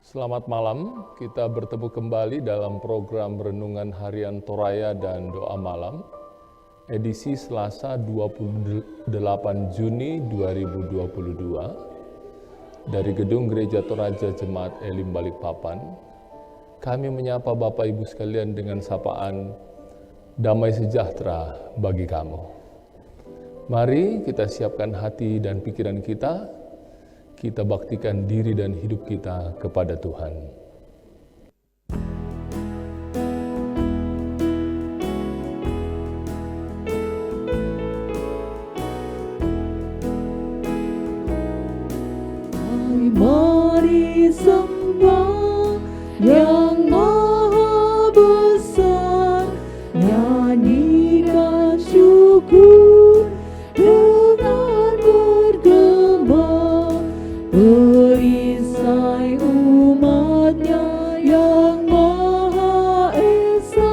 Selamat malam, kita bertemu kembali dalam program Renungan Harian Toraya dan Doa Malam, edisi Selasa 28 Juni 2022, dari Gedung Gereja Toraja Jemaat Elim Balikpapan. Kami menyapa Bapak Ibu sekalian dengan sapaan damai sejahtera bagi kamu. Mari kita siapkan hati dan pikiran kita baktikan diri dan hidup kita kepada Tuhan. Mari sembah yang maha besar, nyanyikan syukur dengan bergema, perisai umatnya yang maha esa,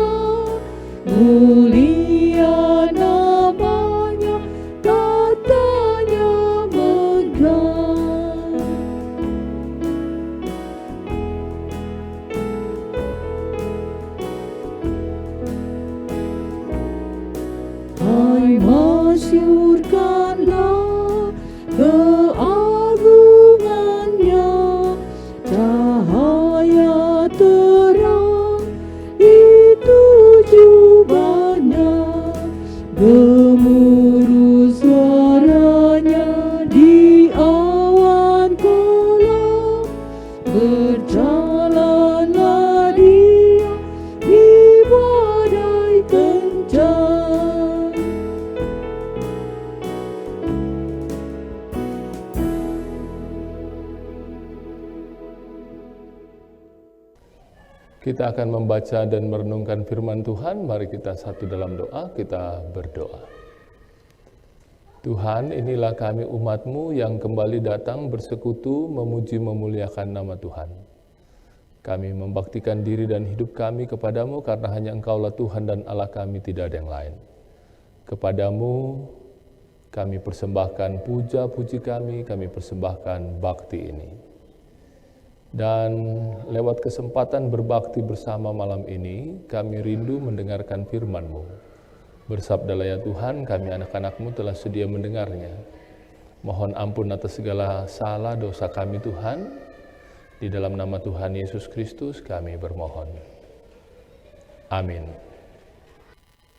mulia namanya, katanya megah. Hai, masyurkanlah keagungannya, cahaya terang itu jubahnya, gemuruh suaranya di awan kolam, berjalanlah dia di badai kencang. Kita akan membaca dan merenungkan firman Tuhan. Mari kita satu dalam doa, kita berdoa. Tuhan, inilah kami umat-Mu yang kembali datang bersekutu memuji memuliakan nama Tuhan. Kami membaktikan diri dan hidup kami kepadamu karena hanya Engkaulah Tuhan dan Allah kami, tidak ada yang lain. Kepadamu kami persembahkan puja-puji kami persembahkan bakti ini. Dan lewat kesempatan berbakti bersama malam ini, kami rindu mendengarkan firman-Mu. Bersabdalah ya Tuhan, kami anak-anak-Mu telah sedia mendengarnya. Mohon ampun atas segala salah dosa kami Tuhan. Di dalam nama Tuhan Yesus Kristus kami bermohon. Amin.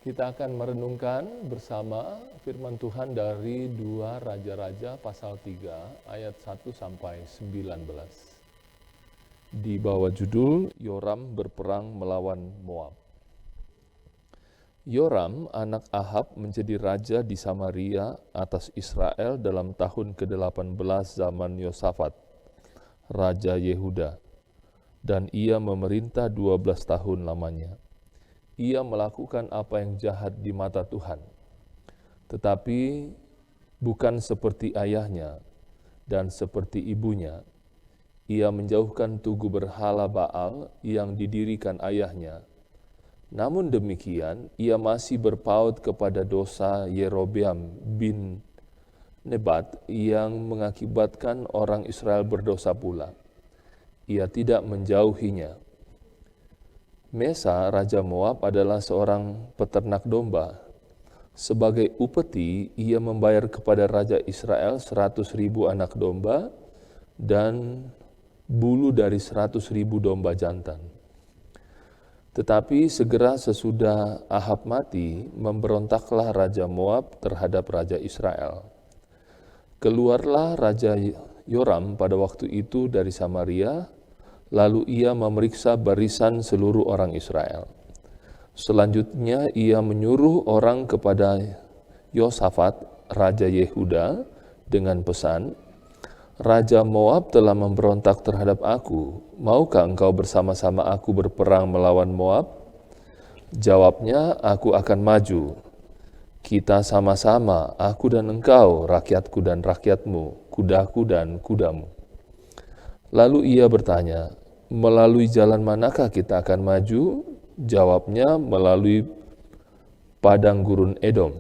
Kita akan merenungkan bersama firman Tuhan dari 2 Raja-Raja pasal 3 ayat 1 sampai 19. Di bawah judul Yoram berperang melawan Moab. Yoram anak Ahab menjadi raja di Samaria atas Israel dalam tahun ke-18 zaman Yosafat, Raja Yehuda, dan ia memerintah 12 tahun lamanya. Ia melakukan apa yang jahat di mata Tuhan, tetapi bukan seperti ayahnya dan seperti ibunya. Ia menjauhkan tugu berhala Baal yang didirikan ayahnya. Namun demikian, ia masih berpaut kepada dosa Yerobeam bin Nebat yang mengakibatkan orang Israel berdosa pula. Ia tidak menjauhinya. Mesa, Raja Moab, adalah seorang peternak domba. Sebagai upeti, ia membayar kepada Raja Israel 100.000 anak domba dan bulu dari 100.000 domba jantan. Tetapi segera sesudah Ahab mati, memberontaklah Raja Moab terhadap Raja Israel. Keluarlah Raja Yoram pada waktu itu dari Samaria, lalu ia memeriksa barisan seluruh orang Israel. Selanjutnya ia menyuruh orang kepada Yosafat, Raja Yehuda, dengan pesan, Raja Moab telah memberontak terhadap aku. Maukah engkau bersama-sama aku berperang melawan Moab? Jawabnya, aku akan maju. Kita sama-sama, aku dan engkau, rakyatku dan rakyatmu, kudaku dan kudamu. Lalu ia bertanya, melalui jalan manakah kita akan maju? Jawabnya, melalui padang gurun Edom.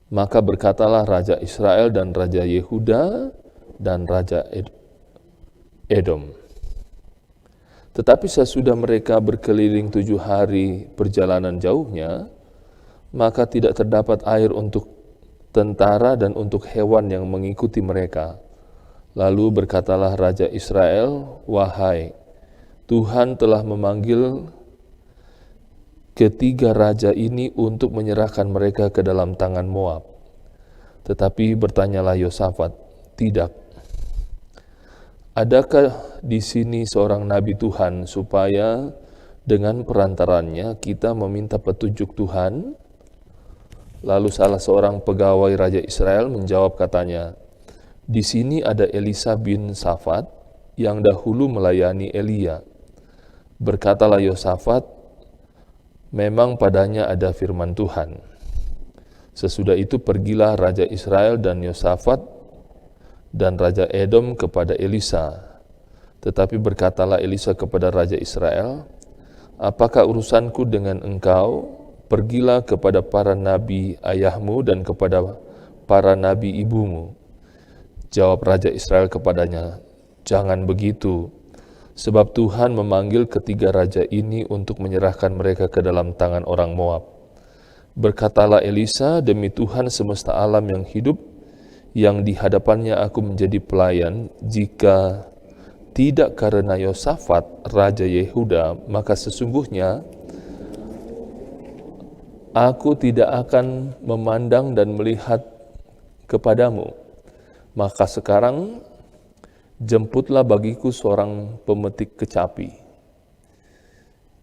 Maka berkatalah Raja Israel dan Raja Yehuda dan Raja Edom, Tetapi sesudah mereka berkeliling 7 hari perjalanan jauhnya, maka tidak terdapat air untuk tentara dan untuk hewan yang mengikuti mereka. Lalu berkatalah Raja Israel, "Wahai, Tuhan telah memanggil ketiga raja ini untuk menyerahkan mereka ke dalam tangan Moab." Tetapi bertanyalah Yosafat, "Tidak, adakah di sini seorang nabi Tuhan supaya dengan perantarannya kita meminta petunjuk Tuhan?" Lalu salah seorang pegawai Raja Israel menjawab katanya, "Di sini ada Elisa bin Safat yang dahulu melayani Elia." Berkatalah Yosafat, "Memang padanya ada firman Tuhan." Sesudah itu pergilah Raja Israel dan Yosafat dan Raja Edom kepada Elisa. Tetapi berkatalah Elisa kepada Raja Israel, "Apakah urusanku dengan engkau? Pergilah kepada para nabi ayahmu dan kepada para nabi ibumu." Jawab Raja Israel kepadanya, "Jangan begitu, sebab Tuhan memanggil ketiga raja ini untuk menyerahkan mereka ke dalam tangan orang Moab." Berkatalah Elisa, "Demi Tuhan semesta alam yang hidup, yang di hadapannya aku menjadi pelayan, jika tidak karena Yosafat, Raja Yehuda, maka sesungguhnya aku tidak akan memandang dan melihat kepadamu. Maka sekarang jemputlah bagiku seorang pemetik kecapi."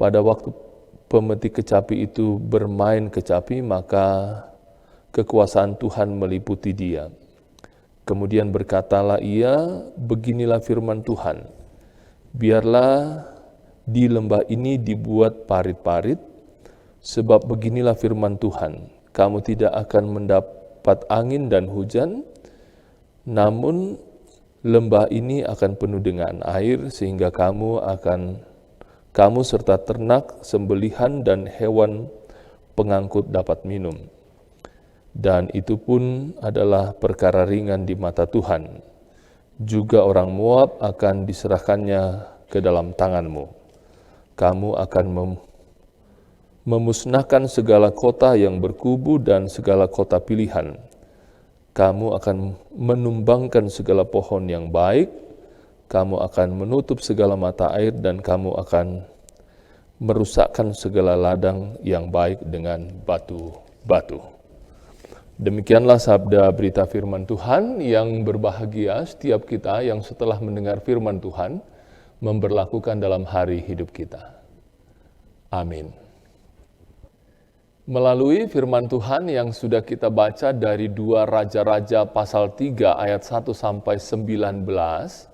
Pada waktu pemetik kecapi itu bermain kecapi, maka kekuasaan Tuhan meliputi dia. Kemudian berkatalah ia, "Beginilah firman Tuhan, biarlah di lembah ini dibuat parit-parit, sebab beginilah firman Tuhan, kamu tidak akan mendapat angin dan hujan, namun lembah ini akan penuh dengan air sehingga kamu serta ternak, sembelihan dan hewan pengangkut dapat minum. Dan itu pun adalah perkara ringan di mata Tuhan. Juga orang Moab akan diserahkannya ke dalam tanganmu. Kamu akan memusnahkan segala kota yang berkubu dan segala kota pilihan. Kamu akan menumbangkan segala pohon yang baik, kamu akan menutup segala mata air, dan kamu akan merusakkan segala ladang yang baik dengan batu-batu." Demikianlah sabda berita firman Tuhan. Yang berbahagia setiap kita yang setelah mendengar firman Tuhan memberlakukan dalam hari hidup kita. Amin. Melalui firman Tuhan yang sudah kita baca dari 2 Raja-Raja pasal 3 ayat 1 sampai 19,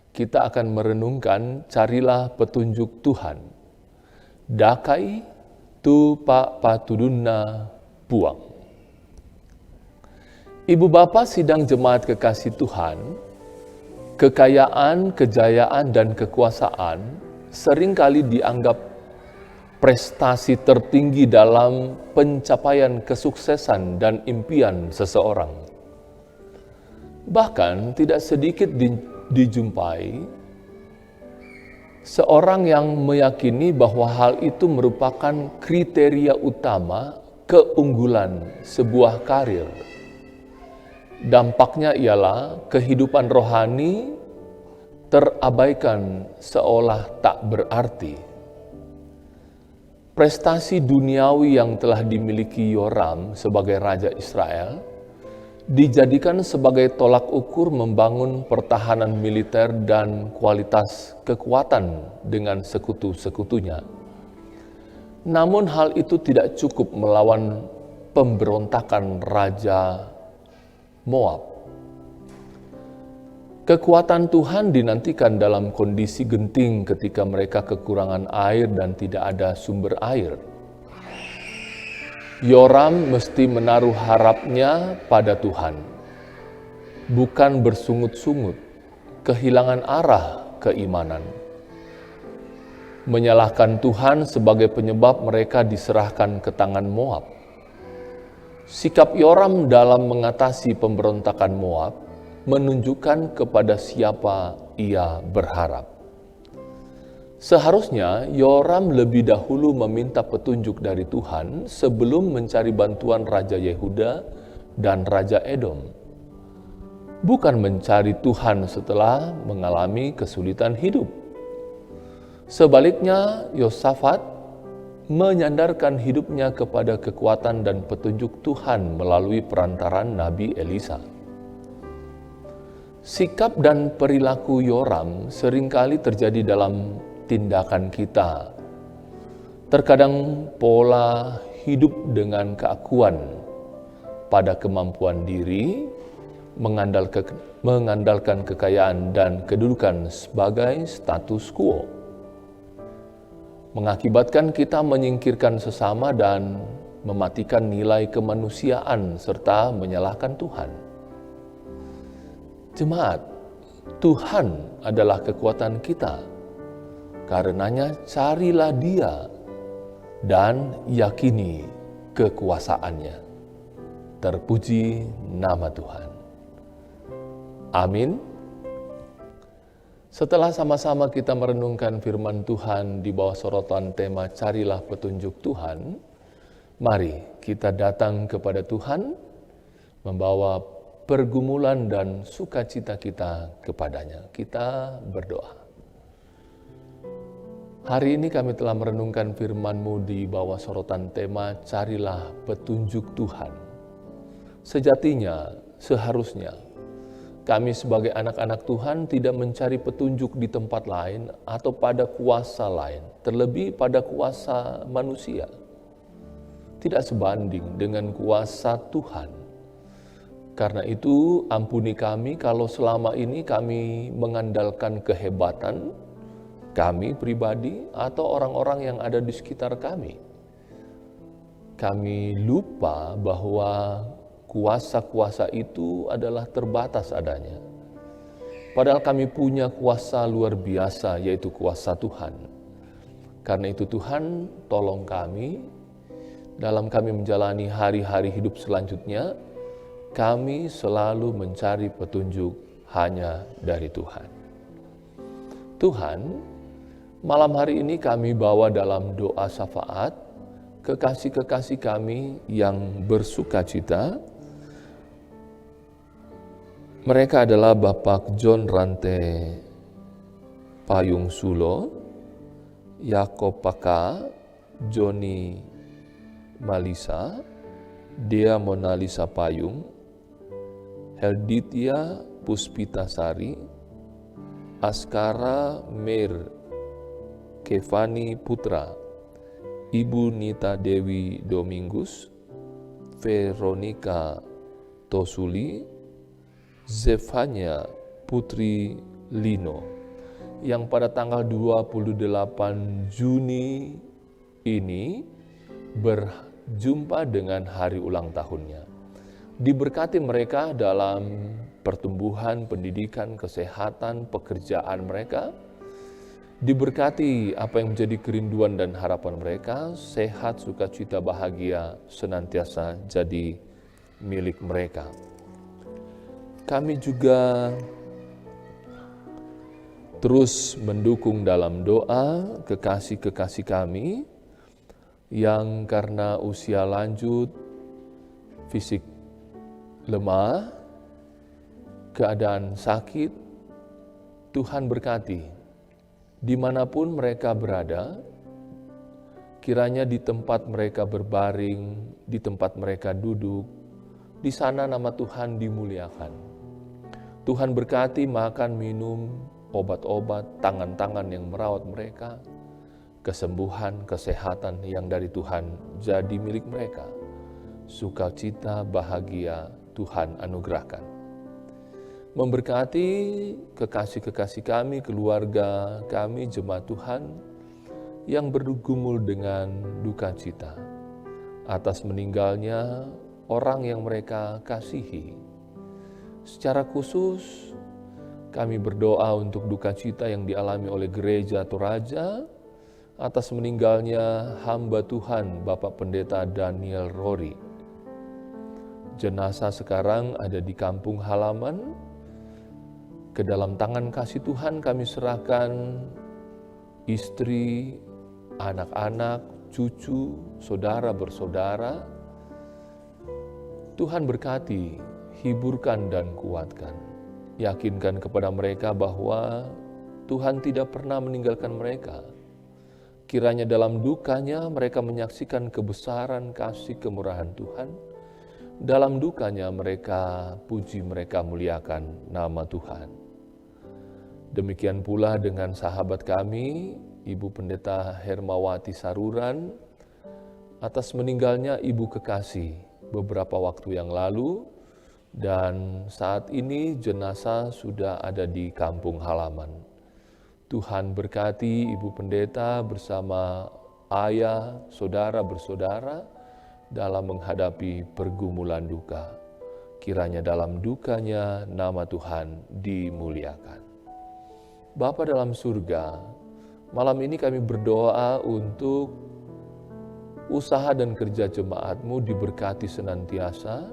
kita akan merenungkan carilah petunjuk Tuhan. Dakai tu pak patudunna buang. Ibu bapa sidang jemaat kekasih Tuhan, kekayaan, kejayaan, dan kekuasaan seringkali dianggap prestasi tertinggi dalam pencapaian kesuksesan dan impian seseorang. Bahkan tidak sedikit dijumpai seorang yang meyakini bahwa hal itu merupakan kriteria utama keunggulan sebuah karir. Dampaknya ialah kehidupan rohani terabaikan seolah tak berarti. Prestasi duniawi yang telah dimiliki Yoram sebagai Raja Israel dijadikan sebagai tolak ukur membangun pertahanan militer dan kualitas kekuatan dengan sekutu-sekutunya. Namun hal itu tidak cukup melawan pemberontakan Raja Moab. Kekuatan Tuhan dinantikan dalam kondisi genting ketika mereka kekurangan air dan tidak ada sumber air. Yoram mesti menaruh harapnya pada Tuhan, bukan bersungut-sungut, kehilangan arah keimanan. Menyalahkan Tuhan sebagai penyebab mereka diserahkan ke tangan Moab. Sikap Yoram dalam mengatasi pemberontakan Moab menunjukkan kepada siapa ia berharap. Seharusnya Yoram lebih dahulu meminta petunjuk dari Tuhan sebelum mencari bantuan Raja Yehuda dan Raja Edom. Bukan mencari Tuhan setelah mengalami kesulitan hidup. Sebaliknya, Yosafat menyandarkan hidupnya kepada kekuatan dan petunjuk Tuhan melalui perantaran Nabi Elisa. Sikap dan perilaku Yoram seringkali terjadi dalam tindakan kita. Terkadang pola hidup dengan keakuan pada kemampuan diri, mengandalkan kekayaan dan kedudukan sebagai status quo, mengakibatkan kita menyingkirkan sesama dan mematikan nilai kemanusiaan serta menyalahkan Tuhan. Jemaat, Tuhan adalah kekuatan kita. Karenanya carilah Dia dan yakini kekuasaannya. Terpuji nama Tuhan. Amin. Setelah sama-sama kita merenungkan firman Tuhan di bawah sorotan tema Carilah Petunjuk Tuhan, mari kita datang kepada Tuhan, membawa pergumulan dan sukacita kita kepadanya. Kita berdoa. Hari ini kami telah merenungkan firman-Mu di bawah sorotan tema Carilah Petunjuk Tuhan. Sejatinya, seharusnya, kami sebagai anak-anak Tuhan tidak mencari petunjuk di tempat lain atau pada kuasa lain, terlebih pada kuasa manusia. Tidak sebanding dengan kuasa Tuhan. Karena itu, ampuni kami kalau selama ini kami mengandalkan kehebatan kami pribadi atau orang-orang yang ada di sekitar kami. Kami lupa bahwa kuasa-kuasa itu adalah terbatas adanya. Padahal kami punya kuasa luar biasa, yaitu kuasa Tuhan. Karena itu Tuhan, tolong kami dalam kami menjalani hari-hari hidup selanjutnya, kami selalu mencari petunjuk hanya dari Tuhan. Tuhan, malam hari ini kami bawa dalam doa syafaat kekasih-kekasih kami yang bersukacita. Mereka adalah Bapak John Rante Payung Sulo, Yakob Paka, Joni Malisa, Dea Monalisa Payung, Helditya Puspitasari, Askara Mer Kevani Putra, Ibu Nita Dewi Domingus, Veronica Tosuli, Zefania Putri Lino, yang pada tanggal 28 Juni ini berjumpa dengan hari ulang tahunnya. Diberkati mereka dalam pertumbuhan, pendidikan, kesehatan, pekerjaan mereka. Diberkati apa yang menjadi kerinduan dan harapan mereka, sehat, sukacita, bahagia, senantiasa jadi milik mereka. Kami juga terus mendukung dalam doa kekasih-kekasih kami yang karena usia lanjut, fisik lemah, keadaan sakit. Tuhan berkati dimanapun mereka berada, kiranya di tempat mereka berbaring, di tempat mereka duduk, di sana nama Tuhan dimuliakan. Tuhan berkati makan, minum, obat-obat, tangan-tangan yang merawat mereka, kesembuhan, kesehatan yang dari Tuhan jadi milik mereka. Sukacita, bahagia Tuhan anugerahkan. Memberkati kekasih-kekasih kami, keluarga kami, jemaat Tuhan yang bergumul dengan duka cita atas meninggalnya orang yang mereka kasihi. Secara khusus, kami berdoa untuk duka cita yang dialami oleh gereja Toraja atas meninggalnya hamba Tuhan Bapak Pendeta Daniel Rory. Jenazah sekarang ada di kampung halaman. Ke dalam tangan kasih Tuhan kami serahkan istri, anak-anak, cucu, saudara bersaudara. Tuhan berkati, hiburkan dan kuatkan. Yakinkan kepada mereka bahwa Tuhan tidak pernah meninggalkan mereka. Kiranya dalam dukanya mereka menyaksikan kebesaran kasih kemurahan Tuhan. Dalam dukanya mereka puji, mereka muliakan nama Tuhan. Demikian pula dengan sahabat kami, Ibu Pendeta Hermawati Saruran, atas meninggalnya Ibu Kekasih beberapa waktu yang lalu, dan saat ini jenazah sudah ada di kampung halaman. Tuhan berkati Ibu Pendeta bersama ayah, saudara bersaudara dalam menghadapi pergumulan duka. Kiranya dalam dukanya nama Tuhan dimuliakan. Bapa dalam surga, malam ini kami berdoa untuk usaha dan kerja jemaat-Mu diberkati senantiasa,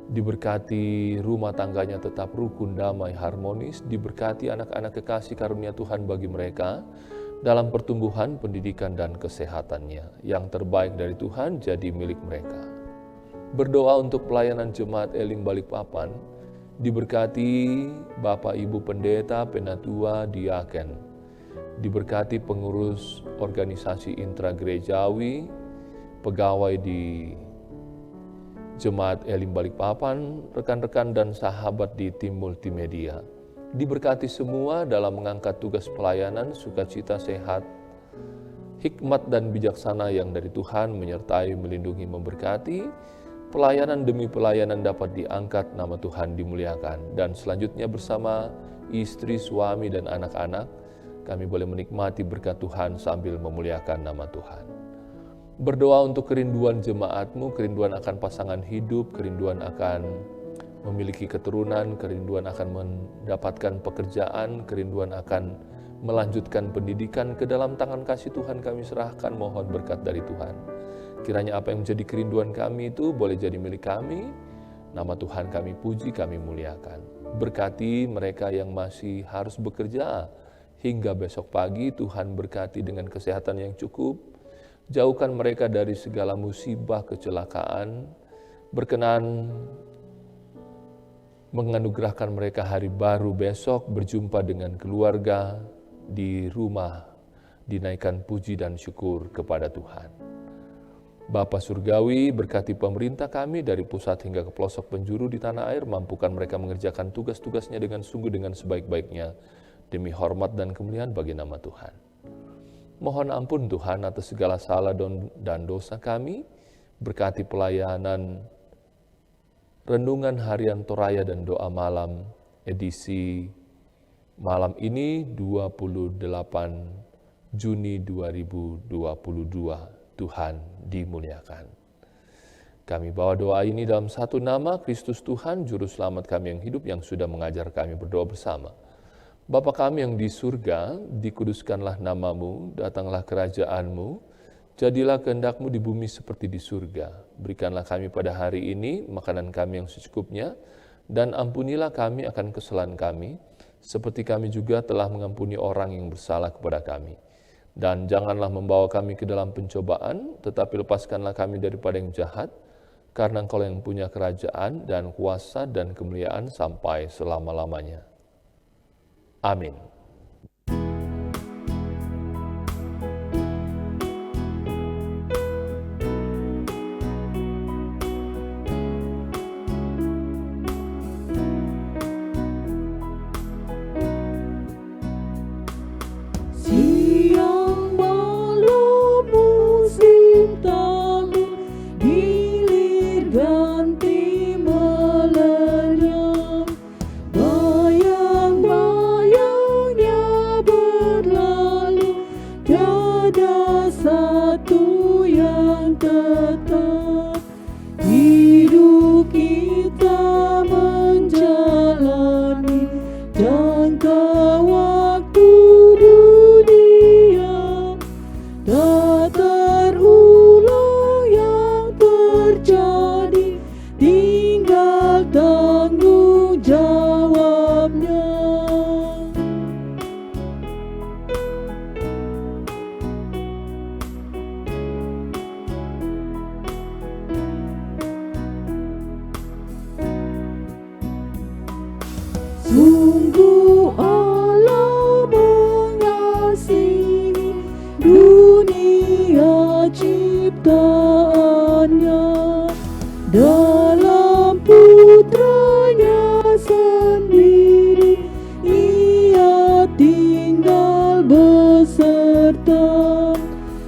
diberkati rumah tangganya tetap rukun, damai, harmonis, diberkati anak-anak kekasih karunia Tuhan bagi mereka dalam pertumbuhan, pendidikan, dan kesehatannya. Yang terbaik dari Tuhan jadi milik mereka. Berdoa untuk pelayanan Jemaat Elim Balikpapan, diberkati Bapak Ibu Pendeta, Penatua, Diaken, diberkati pengurus organisasi intragerejawi, pegawai di Jemaat Elim Balikpapan, rekan-rekan dan sahabat di tim multimedia. Diberkati semua dalam mengangkat tugas pelayanan, sukacita, sehat, hikmat dan bijaksana yang dari Tuhan menyertai, melindungi, memberkati. Pelayanan demi pelayanan dapat diangkat, nama Tuhan dimuliakan. Dan selanjutnya bersama istri, suami, dan anak-anak, kami boleh menikmati berkat Tuhan sambil memuliakan nama Tuhan. Berdoa untuk kerinduan jemaat-Mu, kerinduan akan pasangan hidup, kerinduan akan memiliki keturunan, kerinduan akan mendapatkan pekerjaan, kerinduan akan melanjutkan pendidikan. Ke dalam tangan kasih Tuhan kami serahkan, mohon berkat dari Tuhan. Kiranya apa yang menjadi kerinduan kami itu boleh jadi milik kami. Nama Tuhan kami puji, kami muliakan. Berkati mereka yang masih harus bekerja hingga besok pagi. Tuhan berkati dengan kesehatan yang cukup. Jauhkan mereka dari segala musibah, kecelakaan. Berkenan menganugerahkan mereka hari baru besok, berjumpa dengan keluarga di rumah, dinaikkan puji dan syukur kepada Tuhan. Bapa Surgawi, berkati pemerintah kami dari pusat hingga ke pelosok penjuru di tanah air, mampukan mereka mengerjakan tugas-tugasnya dengan sungguh, dengan sebaik-baiknya, demi hormat dan kemuliaan bagi nama Tuhan. Mohon ampun Tuhan atas segala salah dan dosa kami. Berkati pelayanan Renungan Harian Toraya dan Doa Malam edisi malam ini 28 Juni 2022. Tuhan dimuliakan. Kami bawa doa ini dalam satu nama, Kristus Tuhan, Juru Selamat kami yang hidup, yang sudah mengajar kami berdoa bersama. Bapa kami yang di surga, dikuduskanlah nama-Mu, datanglah kerajaan-Mu, jadilah kehendak-Mu di bumi seperti di surga. Berikanlah kami pada hari ini makanan kami yang secukupnya, dan ampunilah kami akan kesalahan kami, seperti kami juga telah mengampuni orang yang bersalah kepada kami. Dan janganlah membawa kami ke dalam pencobaan, tetapi lepaskanlah kami daripada yang jahat, karena Engkau yang punya kerajaan dan kuasa dan kemuliaan sampai selama-lamanya. Amin. Siang malam musim tahun, hilir ganti melenyap, bayang-bayang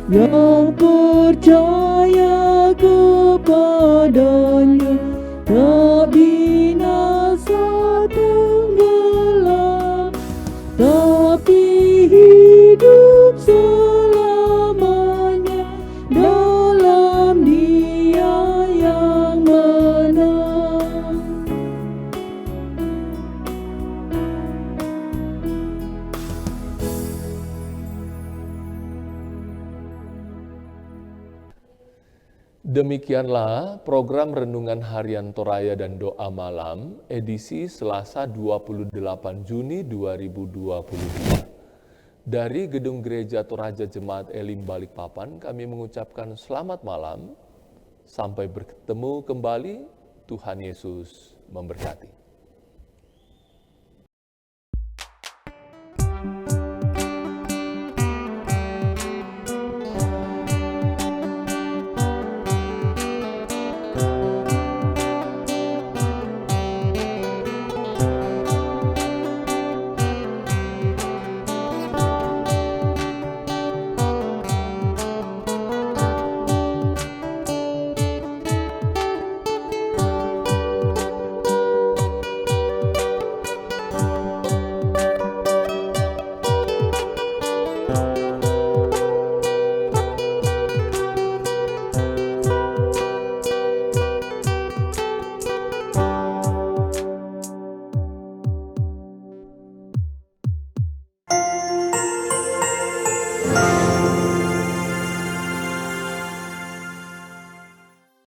yang percaya kepadanya tak binasa tenggelam, tapi hidup selamanya dalam Dia yang menang. Demikianlah program Renungan Harian Toraya dan Doa Malam edisi Selasa 28 Juni 2022. Dari Gedung Gereja Toraja Jemaat Elim Balikpapan kami mengucapkan selamat malam, sampai bertemu kembali, Tuhan Yesus memberkati.